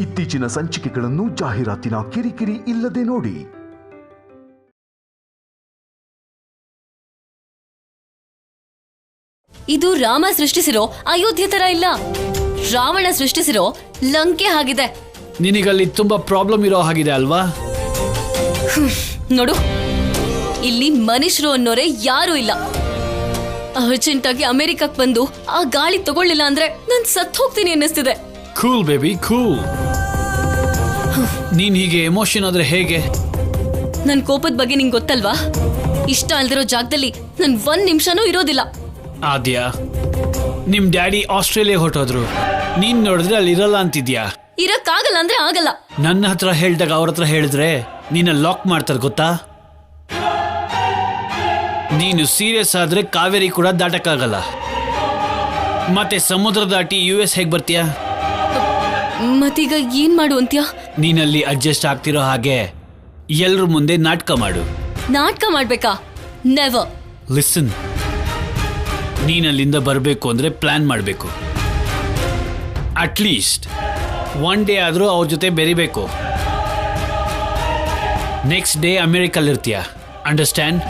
ಇತ್ತೀಚಿನ ಸಂಚಿಕೆಗಳನ್ನು ಜಾಹೀರಾತಿನ ಕಿರಿಕಿರಿ ಇಲ್ಲದೆ ನೋಡಿ. ಇದು ರಾಮ ಸೃಷ್ಟಿಸಿರೋ ಅಯೋಧ್ಯೆ ತರ ಇಲ್ಲ, ರಾವಣ ಸೃಷ್ಟಿಸಿರೋ ಲಂಕೆ ಆಗಿದೆ. ನಿನಗಲ್ಲಿ ತುಂಬಾ ಪ್ರಾಬ್ಲಮ್ ಇರೋ ಹಾಗಿದೆ ಅಲ್ವಾ? ನೋಡು, ಇಲ್ಲಿ ಮನುಷ್ಯರು ಅನ್ನೋರೆ ಯಾರು ಇಲ್ಲ. ಅರ್ಜೆಂಟ್ ಆಗಿ ಅಮೆರಿಕಕ್ಕೆ ಬಂದು ಆ ಗಾಳಿ ತಗೊಳ್ಳಿಲ್ಲ ಅಂದ್ರೆ ನಾನ್ ಸತ್ ಹೋಗ್ತೀನಿ ಅನ್ನಿಸ್ತಿದೆ. Cool baby cool. ನೀನ್ ಹೀಗೆ ಎಮೋಷನ್ ಆದ್ರೆ ಹೇಗೆ? ನನ್ ಕೋಪದ ಬಗ್ಗೆ ನಿಂಗೆ ಗೊತ್ತಲ್ವಾ? ಇಷ್ಟ ಅಲ್ದಿರೋ ಜಾಗದಲ್ಲಿ ನನ್ 1 ನಿಮಿಷನೂ ಇರೋದಿಲ್ಲ. ಆದ್ಯಾ, ನಿಮ್ ಡ್ಯಾಡಿ ಆಸ್ಟ್ರೇಲಿಯಾ ಹೊರಟೋದ್ರು, ನೀನ್ ನೋಡಿದ್ರೆ ಅಲ್ಲಿ ಇರಲ್ಲ ಅಂತಿದ್ಯಾ? ಇರಕ್ಕಾಗಲ್ಲ ಅಂದ್ರೆ ಆಗಲ್ಲ. ನನ್ನ ಹತ್ರ ಹೇಳ್ದಾಗ ಅವ್ರ ಹತ್ರ ಹೇಳಿದ್ರೆ ನೀನ ಲಾಕ್ ಮಾಡ್ತಾರೆ ಗೊತ್ತಾ? ನೀನು ಸೀರಿಯಸ್ ಆದ್ರೆ ಕಾವೇರಿ ಕೂಡ ದಾಟಕ್ಕಾಗಲ್ಲ. ಮತ್ತೆ ಸಮುದ್ರ ದಾಟಿ US ಹೇಗ್ ಬರ್ತೀಯಾ? ಮತ್ತೀಗ ಏನ್ ಮಾಡು ಅಂತ್ಯಾ? ನೀನಲ್ಲಿ ಅಡ್ಜಸ್ಟ್ ಆಗ್ತಿರೋ ಹಾಗೆ ಎಲ್ರ ಮುಂದೆ ನಾಟಕ ಮಾಡು. ನಾಟಕ ಮಾಡ್ಬೇಕಾ? ನೆವರ್. ಲಿಸನ್, ನೀನಲ್ಲಿಂದ ಬರಬೇಕು ಅಂದ್ರೆ ಪ್ಲಾನ್ ಮಾಡಬೇಕು. ಅಟ್ಲೀಸ್ಟ್ 1 ಡೇ ಆದ್ರೂ ಅವ್ರ ಜೊತೆ ಬೆರಿಬೇಕು. ನೆಕ್ಸ್ಟ್ ಡೇ ಅಮೆರಿಕಲ್ಲಿರ್ತೀಯ, ಅಂಡರ್ಸ್ಟ್ಯಾಂಡ್?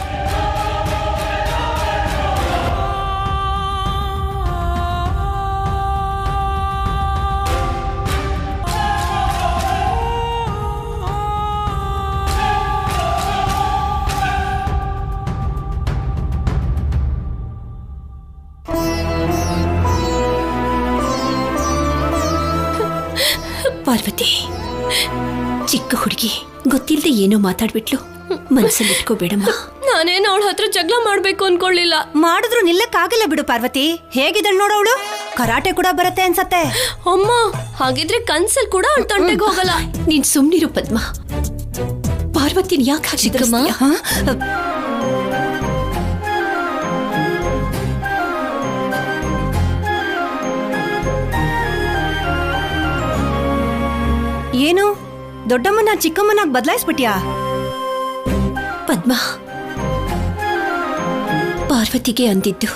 ಪಾರ್ವತಿ, ಚಿಕ್ಕ ಹುಡುಗಿ ಗೊತ್ತಿಲ್ಲದೆ ಏನೋ ಮಾತಾಡ್ಬಿಟ್ಲು. ಮನಸ್ಸಲ್ಲಿ ಇಟ್ಕೋಬೇಡಮ್ಮ. ನಾನೇನು ಅವಳ ಹತ್ರ ಜಗಳ ಮಾಡ್ಬೇಕು ಅನ್ಕೊಳ್ಳಿಲ್ಲ. ಮಾಡಿದ್ರು ನಿಲ್ಲಕ್ಕಾಗಲ್ಲ ಬಿಡು ಪಾರ್ವತಿ. ಹೇಗಿದಳು ನೋಡವಳು, ಕರಾಟೆ ಕೂಡ ಬರುತ್ತೆ ಅನ್ಸತ್ತೆ. ಅಮ್ಮ, ಹಾಗಿದ್ರೆ ಕನ್ಸಲ್ ಕೂಡ ಅವಳ ತಂಟೆಗೆ ಹೋಗಲ್ಲ. ನೀನ್ ಸುಮ್ನಿರು ಪದ್ಮ. ಪಾರ್ವತಿನ ಯಾಕೆ ಚಿಕ್ಕಮ್ಮ? ಏನು ದೊಡ್ಡಮ್ಮನ ಚಿಕ್ಕಮ್ಮನಾಗ್ ಬದಲಾಯಿಸ್ಬಿಟ್ಯಾ? ಪದ್ಮ, ಪಾರ್ವತಿಗೆ ಅಂದಿದ್ದು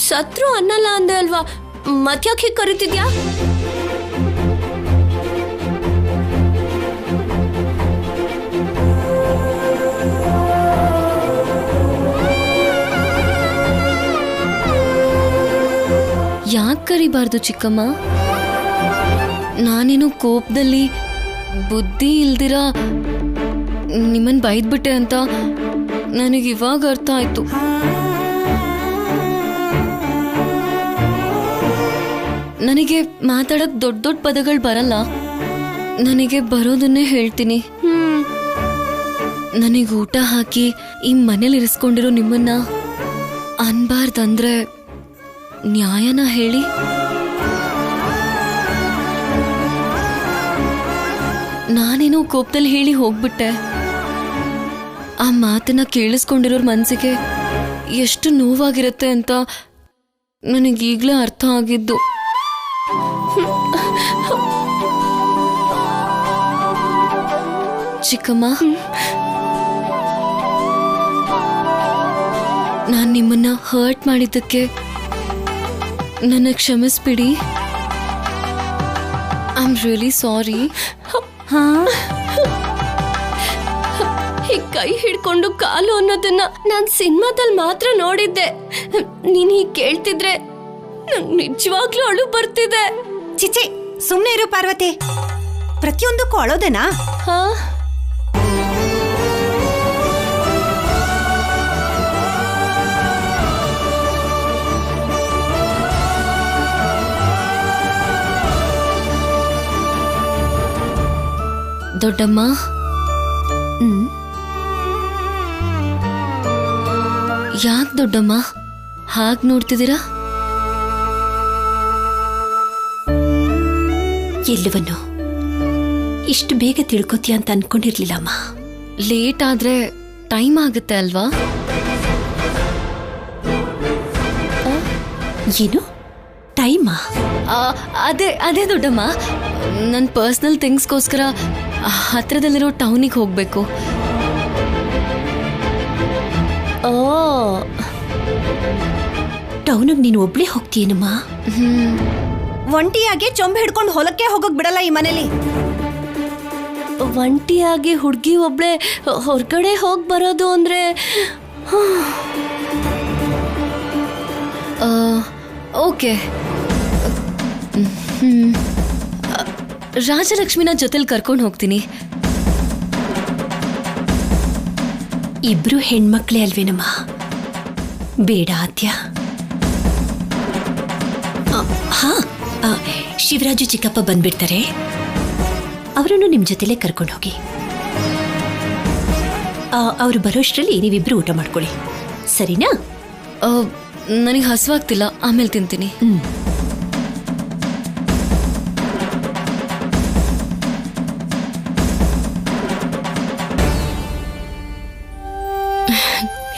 ಸತ್ರು ಅನ್ನಲ್ಲ ಅಂದೆ ಅಲ್ವಾ, ಮತ್ಯಾಕೆ ಕರಿತಿದ್ಯಾ? ಯಾಕೆ ಕರಿಬಾರ್ದು ಚಿಕ್ಕಮ್ಮ? ನಾನೇನು ಕೋಪದಲ್ಲಿ ಬುದ್ಧಿ ಇಲ್ದಿರ ನಿಮ್ಮನ್ ಬೈದ್ಬಿಟ್ಟೆ ಅಂತ ನನಗೆ ಇವಾಗ ಅರ್ಥ ಆಯ್ತು. ನನಗೆ ಮಾತಾಡಕ್ ದೊಡ್ಡ ದೊಡ್ಡ ಪದಗಳು ಬರಲ್ಲ. ನನಗೆ ಬರೋದನ್ನೇ ಹೇಳ್ತೀನಿ. ನನಗೆ ಊಟ ಹಾಕಿ ಈ ಮನೇಲಿ ಇರಿಸ್ಕೊಂಡಿರೋ ನಿಮ್ಮನ್ನ ಅನ್ಬಾರ್ದಂದ್ರೆ ನ್ಯಾಯನ ಹೇಳಿ? ನಾನೇನೋ ಕೋಪದಲ್ಲಿ ಹೇಳಿ ಹೋಗ್ಬಿಟ್ಟೆ. ಆ ಮಾತನ್ನ ಕೇಳಿಸ್ಕೊಂಡಿರೋರ್ ಮನ್ಸಿಗೆ ಎಷ್ಟು ನೋವಾಗಿರುತ್ತೆ ಅಂತ ನನಗೀಗ್ಲೇ ಅರ್ಥ ಆಗಿದ್ದು. ಚಿಕ್ಕಮ್ಮ, ನಾನ್ ನಿಮ್ಮನ್ನ ಹರ್ಟ್ ಮಾಡಿದ್ದಕ್ಕೆ ನನ್ನ ಕ್ಷಮಿಸ್ಬಿಡಿ. I am really sorry. ಈ ಕೈ ಹಿಡ್ಕೊಂಡು ಕಾಲು ಅನ್ನೋದನ್ನ ನಾನ್ ಸಿನಿಮಾದಲ್ಲಿ ಮಾತ್ರ ನೋಡಿದ್ದೆ. ನೀನ್ ಹೀಗ್ ಕೇಳ್ತಿದ್ರೆ ನಂಗೆ ನಿಜವಾಗ್ಲೂ ಅಳು ಬರ್ತಿದೆ. ಚಿಚಿ, ಸುಮ್ನೆ ಇರು ಪಾರ್ವತಿ. ಪ್ರತಿಯೊಂದಕ್ಕೂ ಅಳೋದೇನಾ? ದೊಡ್ಡಮ್ಮ, ಯಾಕೆ ದೊಡ್ಡಮ್ಮ ಹಾಗ್ ನೋಡ್ತಿದ್ದೀರಾ? ಎಲ್ಲವನ್ನು ಇಷ್ಟು ಬೇಗ ತಿಳ್ಕೊತೀಯ ಅಂತ ಅನ್ಕೊಂಡಿರ್ಲಿಲ್ಲಮ್ಮ. ಲೇಟ್ ಆದ್ರೆ ಟೈಮ್ ಆಗುತ್ತೆ ಅಲ್ವಾ? ಏನು ಟೈಮಾ? ಅದೇ ಅದೇ ದೊಡ್ಡಮ್ಮ, ನನ್ನ ಪರ್ಸನಲ್ ಥಿಂಗ್ಸ್ಗೋಸ್ಕರ ಹತ್ರದಲ್ಲಿರೋ ಟೌನಿಗೆ ಹೋಗ್ಬೇಕು. ಟೌನಿಗೆ ನೀನು ಒಬ್ಳೇ ಹೋಗ್ತೀನಮ್ಮ? ಒಂಟಿಯಾಗಿ ಚೊಂಬೆ ಹಿಡ್ಕೊಂಡು ಹೊಲಕ್ಕೆ ಹೋಗಕ್ ಬಿಡಲ್ಲ ಈ ಮನೇಲಿ. ಒಂಟಿಯಾಗಿ ಹುಡುಗಿ ಒಬ್ಳೆ ಹೊರಗಡೆ ಹೋಗಿ ಬರೋದು ಅಂದ್ರೆ ಓಕೆ. ರಾಜಲಕ್ಷ್ಮಿನ ಜೊತೆಲಿ ಕರ್ಕೊಂಡು ಹೋಗ್ತೀನಿ. ಇಬ್ರು ಹೆಣ್ಮಕ್ಳೇ ಅಲ್ವೇನಮ್ಮ? ಬೇಡ ಆದ್ಯ. ಹಾ, ಶಿವರಾಜು ಚಿಕ್ಕಪ್ಪ ಬಂದ್ಬಿಡ್ತಾರೆ, ಅವರನ್ನು ನಿಮ್ ಜೊತೆಲೇ ಕರ್ಕೊಂಡು ಹೋಗಿ. ಅವ್ರು ಬರೋಷ್ಟರಲ್ಲಿ ನೀವಿಬ್ರು ಊಟ ಮಾಡ್ಕೊಳ್ಳಿ, ಸರಿನಾ? ನನಗೆ ಹಸುವಾಗ್ತಿಲ್ಲ, ಆಮೇಲೆ ತಿಂತೀನಿ.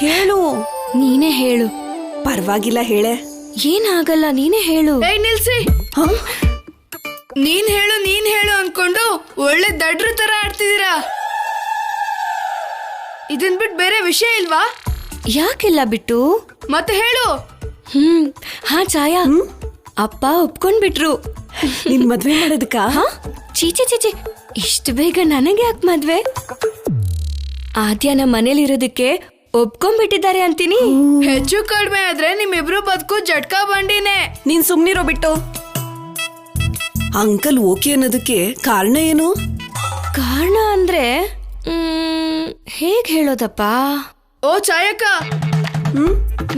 ಹೇಳು. ನೀನೇ ಹೇಳು. ಪರವಾಗಿಲ್ಲ, ಹೇಳೆ. ಏನಾಗಲ್ಲ, ನೀನೇ ಹೇಳು. ನಿಲ್ಸಿ. ನೀನ್ ಹೇಳು ಅನ್ಕೊಂಡು ಒಳ್ಳೆ ದಡ್ರ ತರ ಆಡ್ತಿದ್ದೀರಾ. ಇದನ್ ಬಿಟ್ಟು ಬೇರೆ ವಿಷಯ ಇಲ್ವಾ? ಯಾಕೆಲ್ಲ ಬಿಟ್ಟು? ಮತ್ತೆ ಹೇಳು. ಹಾ ಛಾಯಾ, ಅಪ್ಪ ಒಪ್ಕೊಂಡ್ಬಿಟ್ರು ನಿನ್ ಮದ್ವೆ ಮಾಡೋದಕ್ಕ? ಚೀಚೆ ಚೀಚೆ, ಇಷ್ಟು ಬೇಗ ನನಗೆ ಯಾಕೆ ಮದ್ವೆ? ಆದ್ಯ ನಮ್ಮ ಮನೇಲಿ ಇರೋದಕ್ಕೆ ಒಪ್ಕೊಂಡ್ಬಿಟ್ಟಿದ್ದಾರೆ ಅಂತೀನಿ. ಹೆಚ್ಚು ಕಡಿಮೆ ಆದ್ರೆ ನಿಮ್ಮಿಬ್ರು ಬದುಕು ಜಟ್ಕಾ ಬಂಡಿನೇ. ನೀನ್ ಸುಮ್ನಿರೋ ಬಿಟ್ಟು. ಅಂಕಲ್ ಓಕೆ ಅನ್ನೋದಕ್ಕೆ ಕಾರಣ ಏನು? ಕಾರಣ ಅಂದ್ರೆ ಹೇಗ್ ಹೇಳೋದಪ್ಪ? ಓ ಛಾಯಕ್ಕ,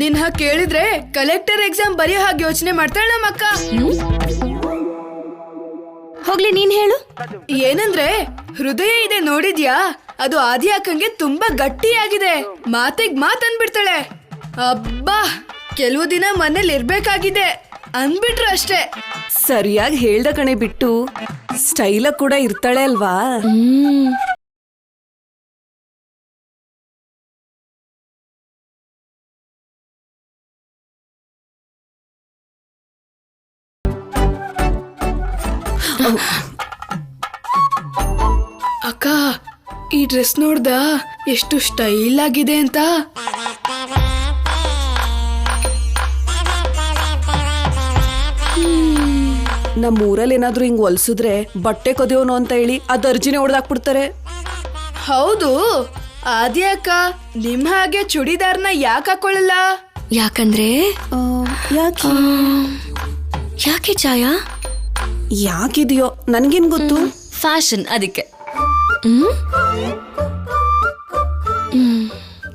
ನಿನ್ ಹಾಗೆ ಕೇಳಿದ್ರೆ ಕಲೆಕ್ಟರ್ ಎಕ್ಸಾಮ್ ಬರೆಯೋ ಹಾಗೆ ಯೋಚನೆ ಮಾಡ್ತಾಳೆ ನಮ್ಮ ಅಕ್ಕ. ಹೋಗ್ಲಿ, ನೀನ್ ಹೇಳು. ಏನಂದ್ರೆ ಹೃದಯ ಇದೆ ನೋಡಿದ್ಯಾ, ಅದು ಆದಿ ಅಕ್ಕಂಗೆ ತುಂಬಾ ಗಟ್ಟಿಯಾಗಿದೆ. ಮಾತಿಗ್ ಮಾತ್ ಅನ್ಬಿಡ್ತಾಳೆ. ಅಬ್ಬಾ, ಕೆಲವು ದಿನ ಮನೇಲಿ ಇರ್ಬೇಕಾಗಿದೆ ಅನ್ಬಿಟ್ರು ಅಷ್ಟೇ. ಸರಿಯಾಗಿ ಹೇಳ್ದ ಕಣೆ ಬಿಟ್ಟು. ಸ್ಟೈಲ ಕೂಡ ಇರ್ತಾಳೆ ಅಲ್ವಾ? ಅಕ್ಕ, ಈ ಡ್ರೆಸ್ ನೋಡ್ದ ಎಷ್ಟು ಸ್ಟೈಲ್ ಆಗಿದೆ ಅಂತ. ನಮ್ಮ ಊರಲ್ಲಿ ಏನಾದ್ರೂ ಹಿಂಗ್ ಹೊಲ್ಸಿದ್ರೆ ಬಟ್ಟೆ ಕೊದೆಯೋನು ಅಂತ ಹೇಳಿ ಅದು ಅರ್ಜಿನೇ ಹೊಡೆದಾಕ್ಬಿಡ್ತಾರೆ. ಹೌದು, ಆದಿ ಅಕ್ಕ ನಿಮ್ ಹಾಗೆ ಚೂಡಿದಾರ್ನ ಯಾಕೆ ಹಾಕೊಳ್ಳಲ್ಲ? ಯಾಕಂದ್ರೆ ಯಾಕೆ ಛಾಯಾ? ಯಾಕಿದೆಯೋ ನನ್ಗೇನ್ ಗೊತ್ತು. ಫ್ಯಾಷನ್, ಅದಕ್ಕೆ.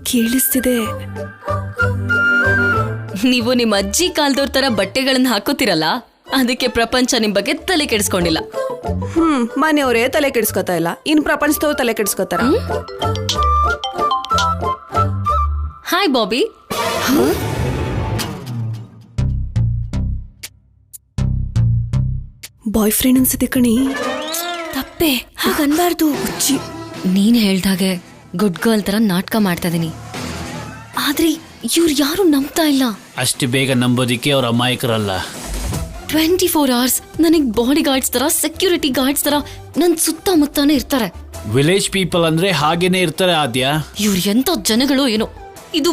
ಕೇಳಿಸ್ತಿದೆ. ನೀವು ನಿಮ್ಮ ಅಜ್ಜಿ ಕಾಲದವ್ರ ತರ ಬಟ್ಟೆಗಳನ್ನ ಹಾಕೋತಿರಲ್ಲ, ಅದಕ್ಕೆ ಪ್ರಪಂಚ ನಿಮ್ ಬಗ್ಗೆ ತಲೆ ಕೆಡಿಸ್ಕೊಂಡಿಲ್ಲ. ಮನೆಯವರೇ ತಲೆ ಕೆಡಿಸ್ಕೊತಾ ಇಲ್ಲ, ಇನ್ ಪ್ರಪಂಚದವ್ರು ತಲೆ ಕೆಡಿಸ್ಕೊತಾರ. ಹಾಯ್ ಬಾಬಿ. ಬಾಯ್ ಫ್ರೆಂಡ್ ಅನ್ಸುತ್ತೆ ಕಣಿ. ತಪ್ಪೆ, ಹಾಗನ್ಬಾರ್ದು. ನೀನ್ ಹೇಳ್ದಾಗೆ ಗುಡ್ ಗರ್ಲ್ ತರ ನಾಟಕ ಮಾಡ್ತಾ ಇದೀನಿ, ಆದ್ರೆ ಇವ್ರು ಯಾರು ನಂಬ್ತಾ ಇಲ್ಲ. ಅಷ್ಟು ಬೇಗ ನಂಬೋದಿಕ್ಕೆ ಅವ್ರ ಅಮಾಯಕರಲ್ಲ. 24 hours ನನಗ್ ಬಾಡಿ ಗಾರ್ಡ್ಸ್ ತರ, ಸೆಕ್ಯೂರಿಟಿ ಗಾರ್ಡ್ಸ್ ತರ ನನ್ ಸುತ್ತಮುತ್ತಾನೆ ಇರ್ತಾರೆ. ವಿಲೇಜ್ ಪೀಪಲ್ ಅಂದ್ರೆ ಹಾಗೇನೆ ಇರ್ತಾರೆ ಆದ್ಯ. ಇವ್ರು ಎಂತ ಜನಗಳು ಏನೋ. ಇದು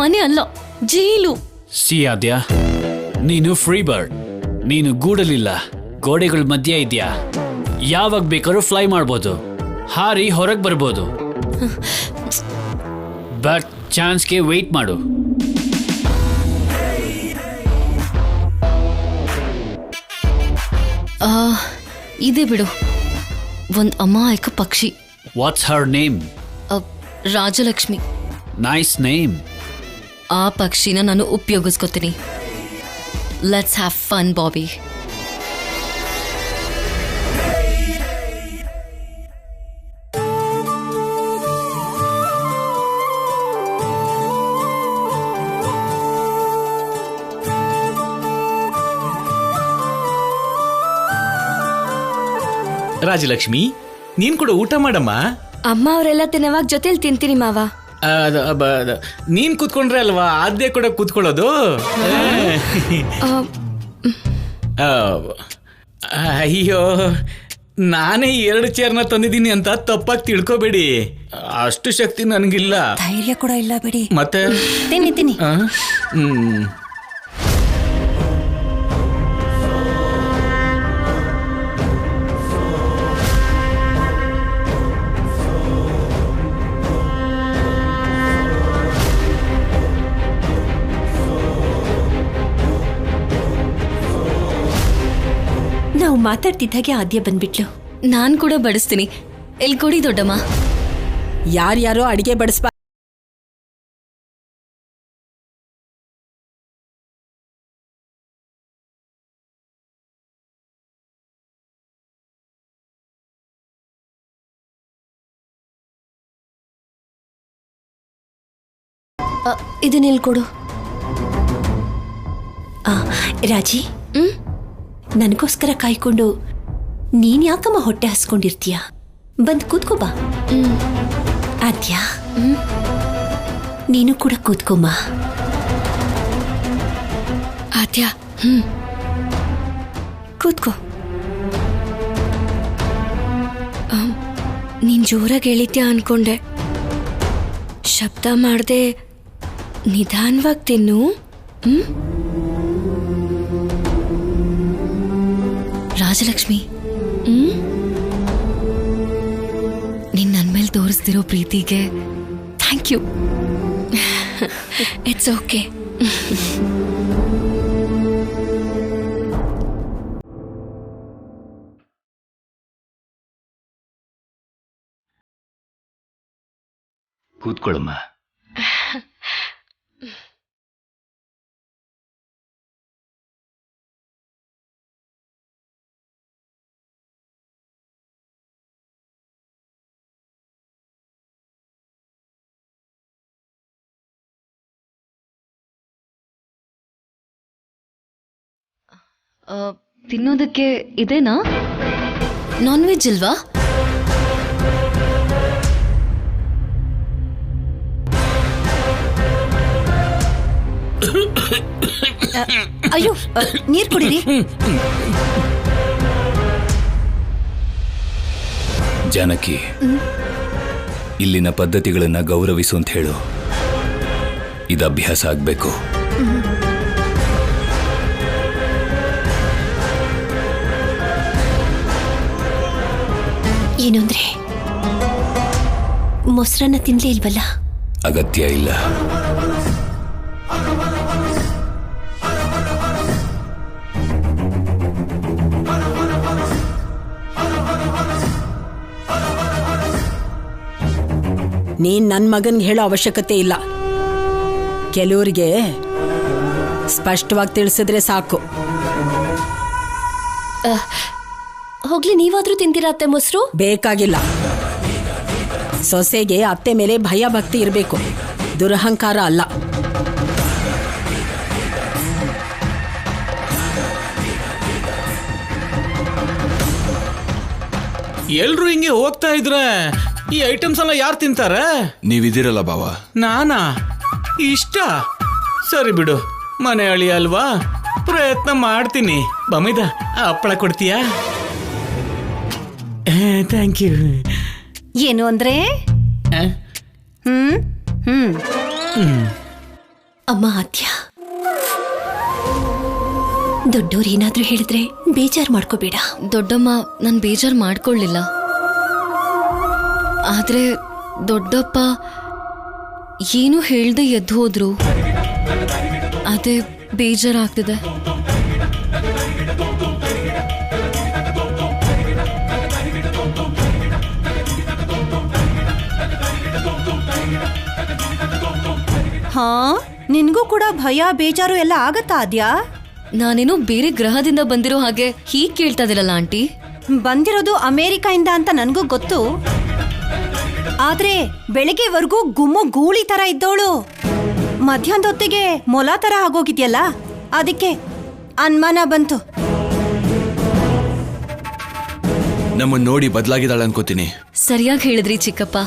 ಮನೆ ಅಲ್ಲ, ಜೈಲು. ಸಿ ಆದ್ಯ, ನೀನು ಫ್ರೀ ಬರ್ಡ್. ನೀನು ಗೂಡಲಿಲ್ಲ, ಗೋಡೆಗಳ ಮಧ್ಯೆ ಇದ್ಯಾ. ಯಾವಾಗ ಬೇಕಾದ್ರೂ ಫ್ಲೈ ಮಾಡ್ಬೋದು, ಹಾರಿ ಹೊರಗೆ ಬರ್ಬೋದು. ಬಟ್ ಚಾನ್ಸ್ಗೆ ವೆಯ್ಟ್ ಮಾಡು. ಇದೇ ಬಿಡು, ಒಂದ್ ಅಮಾಯಕ ಪಕ್ಷಿ. What's her name? Rajalakshmi. Nice name. ಆ ಪಕ್ಷಿನ ನಾನು ಉಪಯೋಗಿಸ್ಕೊತೀನಿ. Let's have fun Bobby. Rajalakshmi, ನೀನ್ ಕೂಡ ಊಟ ಮಾಡಮ್ಮ. ಅಮ್ಮ ಅವರೆಲ್ಲ ತಿನ್ನವಾಗ ಜೊತೆಲಿ ತಿಂತೀನಿ ಮಾವ. ನೀನ್ ಕೂತ್ಕೊಂಡ್ರೆ ಅಲ್ವಾ ಆದ್ಯ ಕೂಡ ಕೂತ್ಕೊಳ್ಳೋದು. ಅಯ್ಯೋ, ನಾನೇ 2 ಚೇರ್ನ ತಂದಿದ್ದೀನಿ ಅಂತ ತಪ್ಪಾಗಿ ತಿಳ್ಕೊಬೇಡಿ. ಅಷ್ಟು ಶಕ್ತಿ ನನಗಿಲ್ಲ. ಧೈರ್ಯ ಕೂಡ ಇಲ್ಲ ಬಿಡಿ. ಮತ್ತೆ ತಿನ್ನಿ. ಮಾತಾಡ್ತಿದ್ದಾಗೆ ಆದ್ಯ ಬಂದ್ಬಿಟ್ಲು. ನಾನ್ ಕೂಡ ಬಡಿಸ್ತೀನಿ. ಎಲ್ಲಿ ಕೊಡಿ ದೊಡ್ಡಮ್ಮ. ಯಾರ್ಯಾರೋ ಅಡಿಗೆ ಬಡಿಸ್ಬಾ. ಇದನ್ನೆಲ್ಲಿ ಕೊಡು. ರಾಜಿ, ನನಗೋಸ್ಕರ ಕಾಯ್ಕೊಂಡು ನೀನ್ ಯಾಕಮ್ಮ ಹೊಟ್ಟೆ ಹಸ್ಕೊಂಡಿರ್ತೀಯ? ಬಂದ್ ಕೂತ್ಕೋ ಬಾ. ಆದ್ಯ, ನೀನು ಕೂಡ ಕೂತ್ಕೊಮ್ಮ. ಆದ್ಯ, ಕೂತ್ಕೋ. ನೀನ್ ಜೋರಾಗಿ ಹೇಳಿದ್ಯಾ ಅನ್ಕೊಂಡೆ. ಶಬ್ದ ಮಾಡ್ದೆ ನಿಧಾನವಾಗಿ ತಿನ್ನು. ರಾಜಲಕ್ಷ್ಮಿ, ನೀನ್ ನನ್ ಮೇಲೆ ತೋರಿಸ್ತಿರೋ ಪ್ರೀತಿಗೆ ಥ್ಯಾಂಕ್ ಯು. It's okay. ಕೂತ್ಕೊಳ್ಳಮ್ಮ. ತಿನ್ನೋದಕ್ಕೆ ಇದೇನಾ? ನಾನ್ ವೆಜ್ ಇಲ್ವಾ? ಅಯ್ಯೋ, ನೀರ್ ಕುಡೀರಿ. ಜಾನಕಿ, ಇಲ್ಲಿನ ಪದ್ಧತಿಗಳನ್ನ ಗೌರವಿಸು ಅಂತ ಹೇಳು. ಇದು ಅಭ್ಯಾಸ ಆಗ್ಬೇಕು. ಏನು ಅಂದ್ರೆ ಮೊಸರನ್ನ ತಿನ್ಲೇ ಇಲ್ವಲ್ಲ? ಅಗತ್ಯ ಇಲ್ಲ. ನೀನ್ ನನ್ ಮಗನ್ಗೆ ಹೇಳೋ ಅವಶ್ಯಕತೆ ಇಲ್ಲ. ಕೆಲವರಿಗೆ ಸ್ಪಷ್ಟವಾಗಿ ತಿಳಿಸಿದ್ರೆ ಸಾಕು. ಹೋಗ್ಲಿ, ನೀವಾದ್ರೂ ತಿಂತೀರಾ ಅತ್ತೆ ಮೊಸರು? ಬೇಕಾಗಿಲ್ಲ. ಸೊಸೆಗೆ ಅತ್ತೆ ಮೇಲೆ ಭಯ ಭಕ್ತಿ ಇರಬೇಕು, ದುರಹಂಕಾರ ಅಲ್ಲ. ಎಲ್ರು ಹಿಂಗೆ ಹೋಗ್ತಾ ಇದ್ರೆ ಈ ಐಟಮ್ಸ್ ಎಲ್ಲ ಯಾರು ತಿಂತಾರೆ? ನೀವಿದಿರಲ್ಲ ಬಾವ. ನಾನಾ? ಇಷ್ಟ? ಸರಿ ಬಿಡು, ಮನೆ ಅಳಿ ಅಲ್ವಾ, ಪ್ರಯತ್ನ ಮಾಡ್ತೀನಿ. ಬಮಿದ, ಹಪ್ಪಳ ಕೊಡ್ತೀಯಾ? Thank you. ಏನು ಅಂದ್ರೆ? ಅಮ್ಮ ಆದ್ಯ, ದೊಡ್ಡೋರೇನಾದ್ರೂ ಹೇಳಿದ್ರೆ ಬೇಜಾರು ಮಾಡ್ಕೋಬೇಡ. ದೊಡ್ಡಮ್ಮ, ನಾನು ಬೇಜಾರು ಮಾಡ್ಕೊಳ್ಳಿಲ್ಲ. ಆದ್ರೆ ದೊಡ್ಡಪ್ಪ ಏನು ಹೇಳ್ದೆ ಎದ್ದು ಹೋದ್ರು. ಅದೇ ಬೇಜಾರಾಗ್ತಿದೆ. ಹಾ, ನಿನ್ಗೂ ಕೂಡ ಭಯ ಬೇಜಾರು ಎಲ್ಲ ಆಗತ್ತಾ ಆದ್ಯಾ? ನಾನೇನೋ ಬೇರೆ ಗ್ರಹದಿಂದ ಬಂದಿರೋ ಹಾಗೆ ಹೀಗೆ ಕೇಳ್ತಾ ಇದಿರಲ್ಲ ಆಂಟಿ. ಬಂದಿರೋದು ಅಮೇರಿಕಾಯಿಂದ ಅಂತ ನನ್ಗೂ ಗೊತ್ತು. ಆದ್ರೆ ಬೆಳಿಗ್ಗೆವರೆಗೂ ಗುಮ್ಮು ಗೂಳಿ ತರ ಇದ್ದವಳು ಮಧ್ಯಾಹ್ನದ ಹೊತ್ತಿಗೆ ಮೊಲ ತರ ಆಗೋಗಿದ್ಯಲ್ಲ, ಅದಕ್ಕೆ ಅನುಮಾನ ಬಂತು. ನಮ್ಮನ್ನ ನೋಡಿ ಬದಲಾಗಿದ್ದಾಳೆ ಅನ್ಕೋತೀನಿ. ಸರಿಯಾಗಿ ಹೇಳಿದ್ರಿ ಚಿಕ್ಕಪ್ಪ.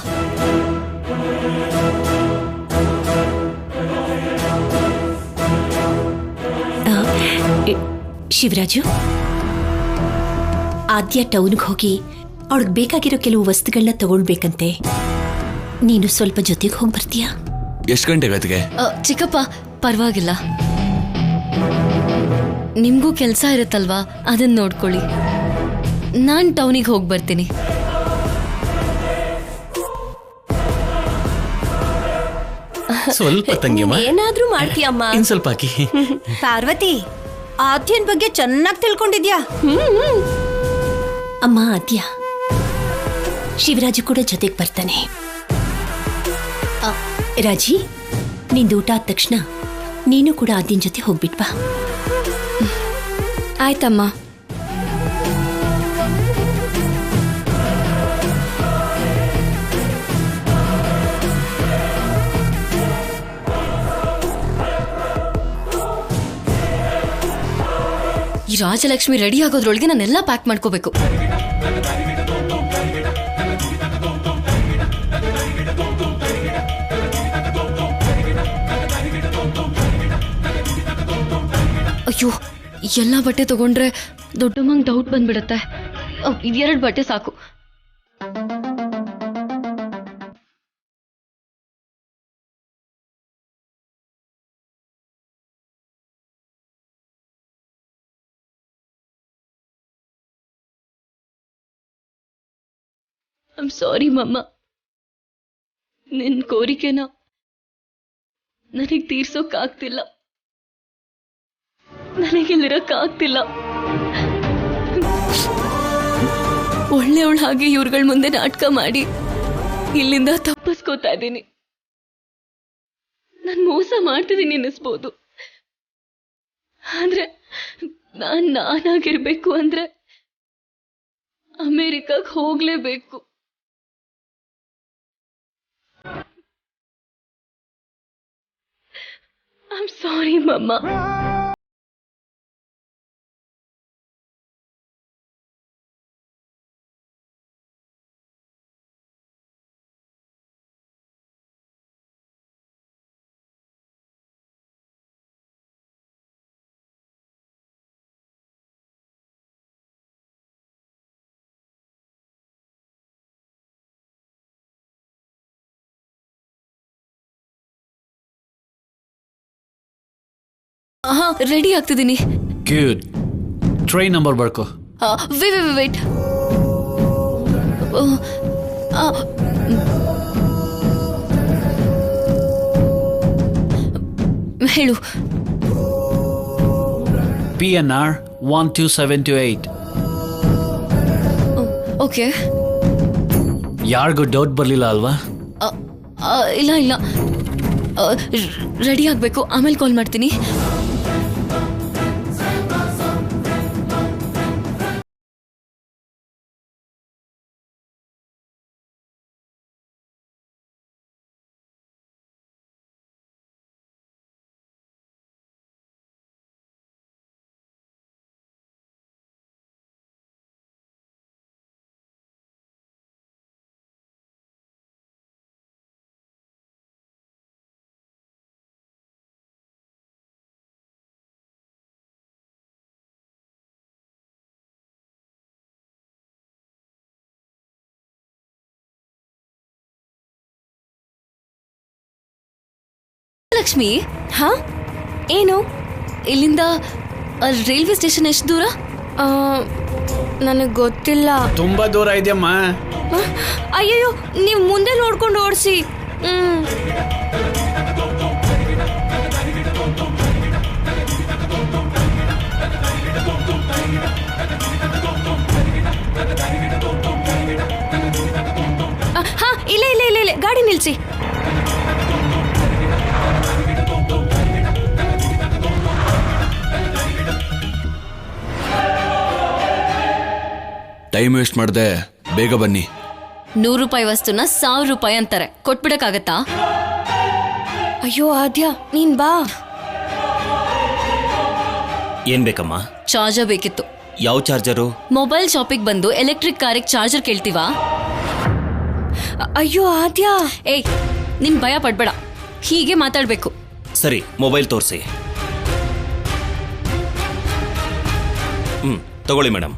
ಶಿವರಾಜು, ಆದ್ಯ ಟೌನ್ಗೆ ಹೋಗಿ ಅವಳಿಗೆ ಬೇಕಾಗಿರೋ ಕೆಲವು ವಸ್ತುಗಳನ್ನ ತಗೊಳ್ಬೇಕಂತೆ. ನೀನು ಸ್ವಲ್ಪ ಜೊತೆಗೆ ಹೋಗಿ ಬರ್ತೀಯಾ? ಎಷ್ಟು ಗಂಟೆಗೆ? ಚಿಕ್ಕಪ್ಪ, ಪರವಾಗಿಲ್ಲ. ನಿಮ್ಗೂ ಕೆಲಸ ಇರುತ್ತಲ್ವಾ, ಅದನ್ನ ನೋಡ್ಕೊಳ್ಳಿ. ನಾನ್ ಟೌನಿಗೆ ಹೋಗಿ ಬರ್ತೀನಿ. ಸ್ವಲ್ಪ ತಂಗಿಯಮ್ಮ, ಏನಾದ್ರೂ ಮಾಡ್ತೀಯಮ್ಮ. ಇನ್ ಸ್ವಲ್ಪ ಹಾಕಿ. ಪಾರ್ವತಿ, ಆದ್ಯನ್ ಬಗ್ಗೆ ಚೆನ್ನಾಗಿ ತಿಳ್ಕೊಂಡಿದ್ಯಾ. ಅಮ್ಮ ಆದ್ಯ, ಶಿವರಾಜು ಕೂಡ ಜೊತೆಗೆ ಬರ್ತಾನೆ. ರಾಜಿ, ನಿಂದು ಊಟ ಆದ ತಕ್ಷಣ ನೀನು ಕೂಡ ಆದ್ಯನ ಜೊತೆ ಹೋಗ್ಬಿಟ್ವಾ? ಆಯ್ತಮ್ಮ. ಈ ರಾಜಲಕ್ಷ್ಮಿ ರೆಡಿ ಆಗೋದ್ರೊಳಗೆ ನಾನೆಲ್ಲ ಪ್ಯಾಕ್ ಮಾಡ್ಕೋಬೇಕು. ಅಯ್ಯೋ, ಎಲ್ಲ ಬಟ್ಟೆ ತಗೊಂಡ್ರೆ ದೊಡ್ಡಮ್ಮಂಗ್ ಡೌಟ್ ಬಂದ್ಬಿಡತ್ತೆ. ಇದೆರಡು ಬಟ್ಟೆ ಸಾಕು. ಐಮ್ ಸಾರಿ ಮಮ್ಮ, ನಿನ್ ಕೋರಿಕೆನ ನನಗೆ ತೀರ್ಸೋಕ್ಕಾಗ್ತಿಲ್ಲ, ನನಗಿಲ್ಲಿರಕ್ಕಾಗ್ತಿಲ್ಲ. ಒಳ್ಳೆಯವಳ ಹಾಗೆ ಇವ್ರುಗಳ ಮುಂದೆ ನಾಟಕ ಮಾಡಿ ಇಲ್ಲಿಂದ ತಪ್ಪಿಸ್ಕೋತಾ ಇದ್ದೀನಿ. ನಾನು ಮೋಸ ಮಾಡ್ತಿದ್ದೀನಿ ಅನ್ನಿಸ್ಬೋದು, ಆದ್ರೆ ನಾನಾಗಿರ್ಬೇಕು ಅಂದ್ರೆ ಅಮೇರಿಕಾಗ್ ಹೋಗ್ಲೇಬೇಕು. I'm sorry mamma. ಹಾ, ರೆಡಿ ಆಗ್ತಿದ್ದೀನಿ. ಕ್ಯೂಟ್. ಟ್ರೈನ್ ನಂಬರ್ ಬರ್ಕೋ. ವೇಟ್. ಹೇಳು. PNR 12728. ಓಕೆ. ಯಾರಿಗೂ ಡೌಟ್ ಬರಲಿಲ್ಲ ಅಲ್ವಾ? ಇಲ್ಲ ಇಲ್ಲ, ರೆಡಿ ಆಗಬೇಕು, ಆಮೇಲೆ ಕಾಲ್ ಮಾಡ್ತೀನಿ. ಲಕ್ಷ್ಮಿ, ಹಾ ಏನು? ಇಲ್ಲಿಂದ ರೈಲ್ವೆ ಸ್ಟೇಷನ್ ಎಷ್ಟು ದೂರ? ನನಗೆ ಗೊತ್ತಿಲ್ಲ. ತುಂಬಾ ದೂರ ಇದೆಯಮ್ಮ. ಅಯ್ಯಯ್ಯೋ, ನೀವು ಮುಂದೆ ನೋಡ್ಕೊಂಡು ಓಡಿಸಿ. ಹಾ, ಇಲ್ಲ ಇಲ್ಲ ಇಲ್ಲ ಇಲ್ಲ, ಗಾಡಿ ನಿಲ್ಸಿ. ಟೈಮ್ ವೇಸ್ಟ್ ಮಾಡದೆ ಬೇಗ ಬನ್ನಿ. 100 ರೂಪಾಯಿ ವಸ್ತುನ 1000 ರೂಪಾಯಿ ಅಂತಾರೆ, ಕೊಟ್ಬಿಡಕ್ಕಾಗತ್ತಾ? ಅಯ್ಯೋ ಆದ್ಯ, ನೀನ್ ಬಾ. ಏನ್ ಬೇಕಮ್ಮ? ಚಾರ್ಜರ್ ಬೇಕಿತ್ತು. ಯಾವ ಚಾರ್ಜರು? ಮೊಬೈಲ್ ಶಾಪಿಗೆ ಬಂದು ಎಲೆಕ್ಟ್ರಿಕ್ ಕಾರಿಗೆ ಚಾರ್ಜರ್ ಕೇಳ್ತೀವಾ? ಅಯ್ಯೋ ಆದ್ಯ. ಏಯ್, ನಿನ್ ಭಯ ಪಡ್ಬೇಡ, ಹೀಗೆ ಮಾತಾಡ್ಬೇಕು. ಸರಿ, ಮೊಬೈಲ್ ತೋರಿಸಿ. ತಗೊಳ್ಳಿ ಮೇಡಮ್.